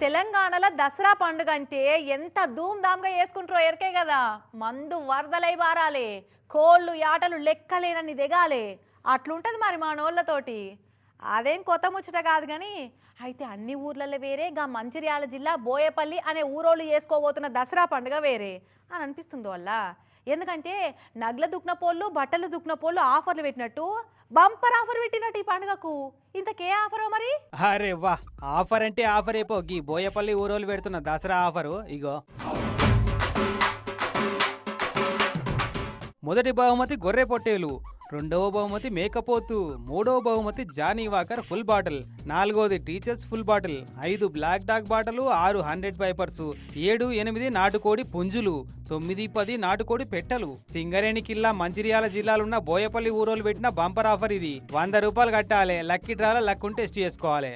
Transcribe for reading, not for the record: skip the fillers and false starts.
తెలంగాణలో దసరా పండుగ అంటే ఎంత ధూమ్ధామ్గా చేసుకుంటారో ఎరికే కదా. మందు వరదలై బారాలే, కోళ్ళు యాటలు లెక్కలేనన్ని దిగాలే, అట్లుంటది మరి మా నోళ్ళతోటి. అదేం కొత్త ముచ్చట కాదు కానీ అయితే అన్ని ఊర్లలో వేరే, గా మంచిర్యాల జిల్లా బోయపల్లి అనే ఊరోళ్ళు చేసుకోబోతున్న దసరా పండుగ వేరే అని అనిపిస్తుంది వల్ల. ఎందుకంటే నగల దుక్న పోళ్ళు, బట్టలు దుక్న పోళ్ళు ఆఫర్లు పెట్టినట్టు బంపర్ ఆఫర్ పెట్టినట్టు ఈ పండుగకు. ఇంతకే ఆఫరో మరి? అరే వా, ఆఫర్ అంటే ఆఫర్ అయిపో. గీ బోయపల్లి ఊరోళ్ళు పెడుతున్న దసరా ఆఫరు ఇగో. మొదటి బహుమతి గొర్రె పొట్టేలు, రెండవ బహుమతి మేకపోతు, మూడవ బహుమతి జానీ వాకర్ ఫుల్ బాటిల్, నాలుగవది Teacher's full bottle, 5 Black Dog బాటలు, 6 100 పైపర్స్, 7 8 నాటుకోడి పుంజులు, 9 10 నాటుకోడి పెట్టలు. సింగరేణి కిల్లా మంచిర్యాల జిల్లాలున్న బోయపల్లి ఊరోళ్ళు పెట్టిన బంపర్ ఆఫర్ ఇది. 100 రూపాయలు కట్టాలి, లక్కీ డ్రాలో లక్ ఉంటే టెస్ట్ చేసుకోవాలి.